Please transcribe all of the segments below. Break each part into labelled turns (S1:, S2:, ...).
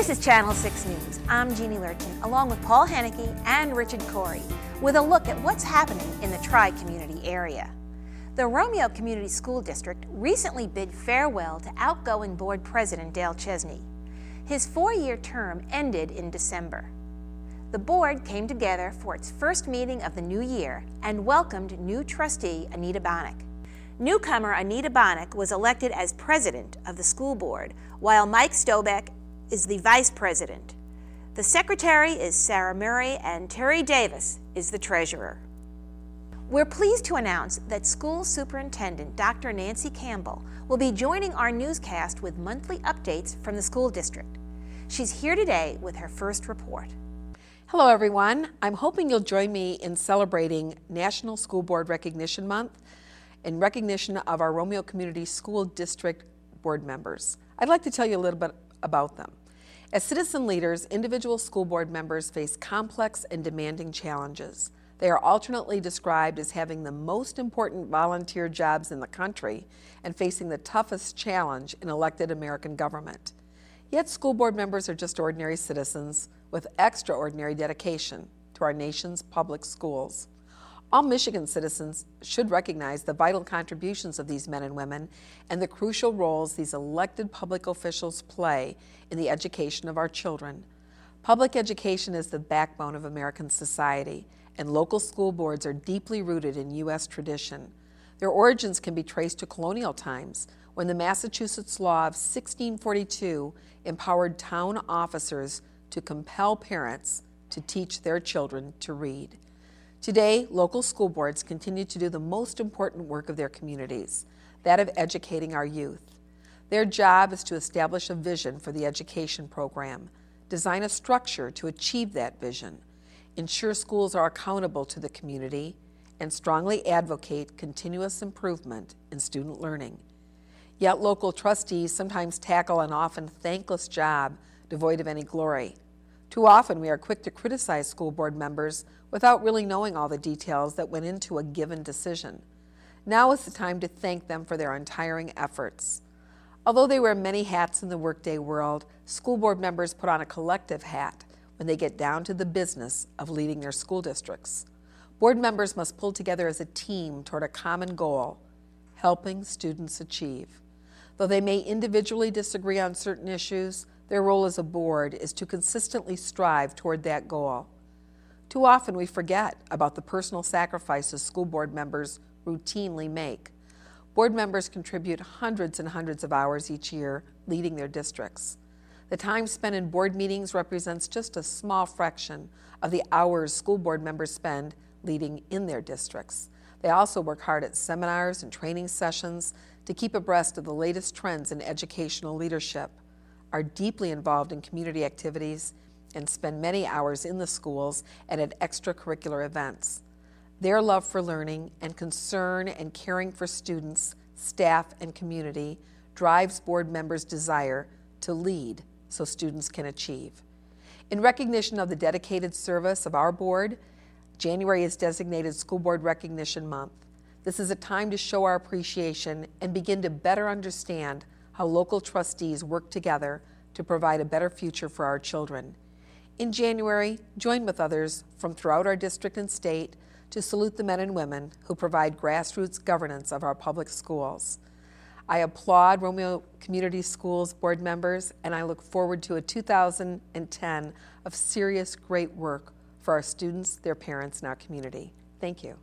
S1: This is Channel 6 News. I'm Jeannie Lurton, along with Paul Henneke and Richard Corey, with a look at what's happening in the Tri-Community area. The Romeo Community School District recently bid farewell to outgoing board president Dale Chesney. His 4-year term ended in December. The board came together for its first meeting of the new year and welcomed new trustee Anita Bonnick. Newcomer Anita Bonnick was elected as president of the school board, while Mike Stobeck is the vice president. The secretary is Sarah Murray and Terry Davis is the treasurer. We're pleased to announce that school superintendent Dr. Nancy Campbell will be joining our newscast with monthly updates from the school district. She's here today with her first report.
S2: Hello everyone. I'm hoping you'll join me in celebrating National School Board Recognition Month in recognition of our Romeo Community School District board members. I'd like to tell you a little bit about them. As citizen leaders, individual school board members face complex and demanding challenges. They are alternately described as having the most important volunteer jobs in the country and facing the toughest challenge in elected American government. Yet school board members are just ordinary citizens with extraordinary dedication to our nation's public schools. All Michigan citizens should recognize the vital contributions of these men and women and the crucial roles these elected public officials play in the education of our children. Public education is the backbone of American society, and local school boards are deeply rooted in U.S. tradition. Their origins can be traced to colonial times, when the Massachusetts law of 1642 empowered town officers to compel parents to teach their children to read. Today, local school boards continue to do the most important work of their communities, that of educating our youth. Their job is to establish a vision for the education program, design a structure to achieve that vision, ensure schools are accountable to the community, and strongly advocate continuous improvement in student learning. Yet local trustees sometimes tackle an often thankless job devoid of any glory. Too often we are quick to criticize school board members without really knowing all the details that went into a given decision. Now is the time to thank them for their untiring efforts. Although they wear many hats in the workday world, school board members put on a collective hat when they get down to the business of leading their school districts. Board members must pull together as a team toward a common goal, helping students achieve. Though they may individually disagree on certain issues, their role as a board is to consistently strive toward that goal. Too often we forget about the personal sacrifices school board members routinely make. Board members contribute hundreds and hundreds of hours each year leading their districts. The time spent in board meetings represents just a small fraction of the hours school board members spend leading in their districts. They also work hard at seminars and training sessions to keep abreast of the latest trends in educational leadership, are deeply involved in community activities, and spend many hours in the schools and at extracurricular events. Their love for learning and concern and caring for students, staff, and community drives board members' desire to lead so students can achieve. In recognition of the dedicated service of our board, January is designated School Board Recognition Month. This is a time to show our appreciation and begin to better understand how local trustees work together to provide a better future for our children. In January, join with others from throughout our district and state to salute the men and women who provide grassroots governance of our public schools. I applaud Romeo Community Schools board members, and I look forward to a 2010 of serious, great work for our students, their parents, and our community. Thank you.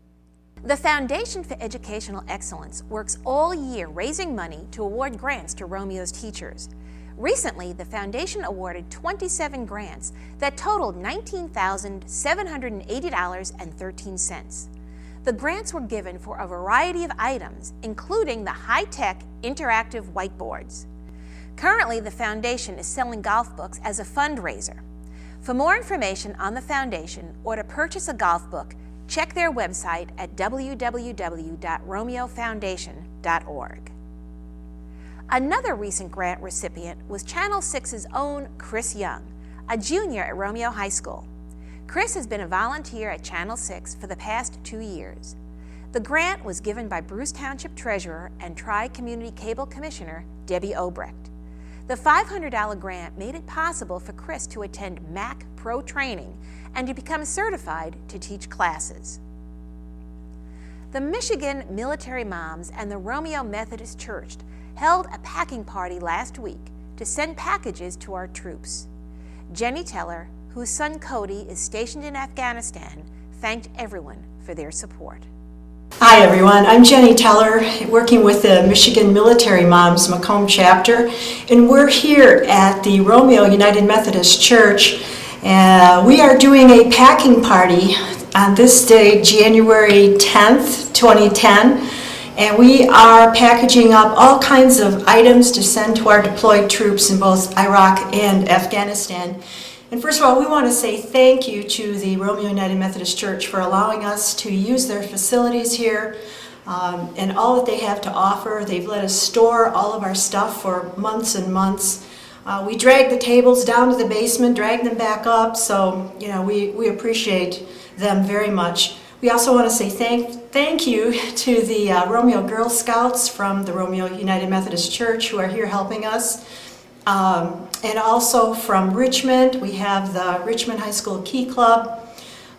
S1: The Foundation for Educational Excellence works all year raising money to award grants to Romeo's teachers. Recently, the foundation awarded 27 grants that totaled $19,780.13. The grants were given for a variety of items, including the high-tech interactive whiteboards. Currently, the foundation is selling golf books as a fundraiser. For more information on the foundation or to purchase a golf book, check their website at www.romeofoundation.org. Another recent grant recipient was Channel 6's own Chris Young, a junior at Romeo High School. Chris has been a volunteer at Channel 6 for the past 2 years. The grant was given by Bruce Township Treasurer and Tri-Community Cable Commissioner Debbie Obrecht. The $500 grant made it possible for Chris to attend MAC Pro training and to become certified to teach classes. The Michigan Military Moms and the Romeo Methodist Church held a packing party last week to send packages to our troops. Jenny Teller, whose son Cody is stationed in Afghanistan, thanked everyone for their support.
S3: Hi everyone, I'm Jenny Teller, working with the Michigan Military Moms Macomb chapter, and we're here at the Romeo United Methodist Church. We are doing a packing party on this day, January 10th, 2010, and we are packaging up all kinds of items to send to our deployed troops in both Iraq and Afghanistan. And first of all, we want to say thank you to the Romeo United Methodist Church for allowing us to use their facilities here and all that they have to offer. They've let us store all of our stuff for months and months. We dragged the tables down to the basement, dragged them back up, so we appreciate them very much. We also want to say thank you to the Romeo Girl Scouts from the Romeo United Methodist Church who are here helping us. And also from Richmond, we have the Richmond High School Key Club.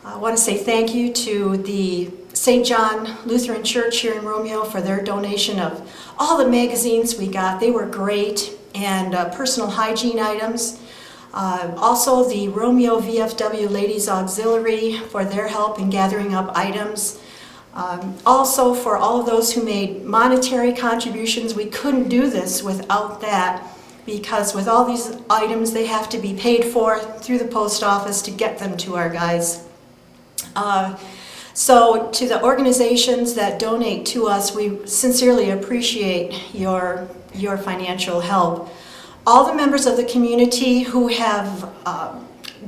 S3: I want to say thank you to the St. John Lutheran Church here in Romeo for their donation of all the magazines we got. They were great, and personal hygiene items. Also the Romeo VFW Ladies Auxiliary for their help in gathering up items. Also for all of those who made monetary contributions. We couldn't do this without that, because with all these items they have to be paid for through the post office to get them to our guys. So to the organizations that donate to us, we sincerely appreciate your financial help. All the members of the community who have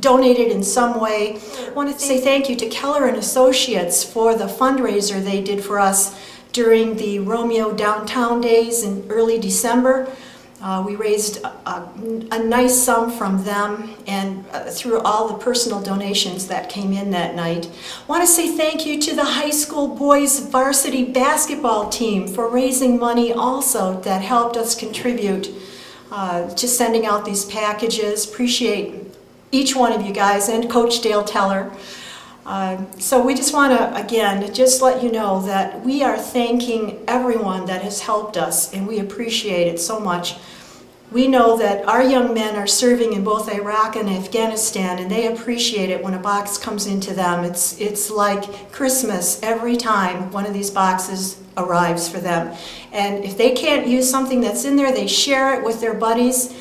S3: donated in some way, I want to say thank you to Keller and Associates for the fundraiser they did for us during the Romeo Downtown Days in early December. We raised a nice sum from them and through all the personal donations that came in that night. I want to say thank you to the high school boys Varsity Basketball team for raising money also that helped us contribute to sending out these packages. Appreciate each one of you guys and Coach Dale Teller. So we just want to, again, just let you know that we are thanking everyone that has helped us, and we appreciate it so much. We know that our young men are serving in both Iraq and Afghanistan, and they appreciate it when a box comes into them. It's like Christmas every time one of these boxes arrives for them. And if they can't use something that's in there, they share it with their buddies,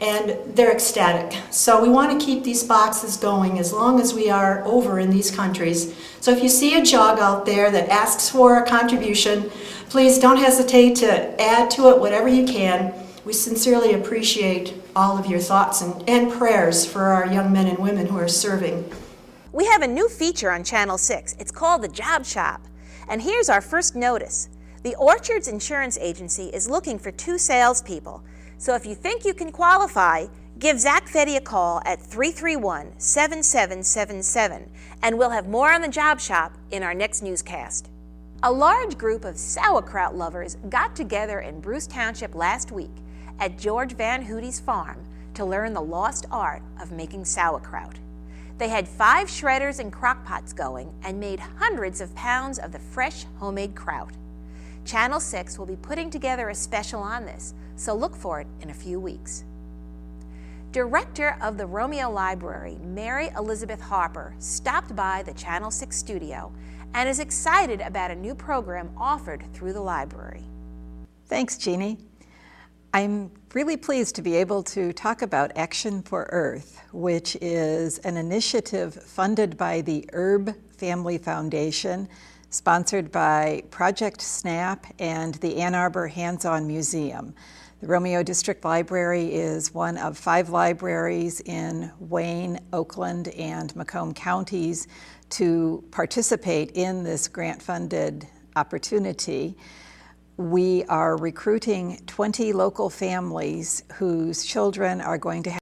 S3: and they're ecstatic. So we want to keep these boxes going as long as we are over in these countries. So if you see a jug out there that asks for a contribution, please don't hesitate to add to it whatever you can. We sincerely appreciate all of your thoughts and prayers for our young men and women who are serving.
S1: We have a new feature on Channel 6. It's called the Job Shop. And here's our first notice. The Orchards Insurance Agency is looking for 2 salespeople. So if you think you can qualify, give Zach Fetty a call at 331-7777, and we'll have more on the Job Shop in our next newscast. A large group of Sauer Kraut lovers got together in Bruce Township last week at George Vanhoutte's farm to learn the lost art of making sauerkraut. They had 5 shredders and crockpots going and made hundreds of pounds of the fresh homemade kraut. Channel 6 will be putting together a special on this, so look for it in a few weeks. Director of the Romeo Library, Mary Elizabeth Harper, stopped by the Channel 6 studio and is excited about a new program offered through the library.
S4: Thanks, Jeannie. I'm really pleased to be able to talk about Action for Earth, which is an initiative funded by the Herb Family Foundation, sponsored by Project SNAP and the Ann Arbor Hands-On Museum. The Romeo District Library is one of 5 libraries in Wayne, Oakland, and Macomb counties to participate in this grant-funded opportunity. We are recruiting 20 local families whose children are going to have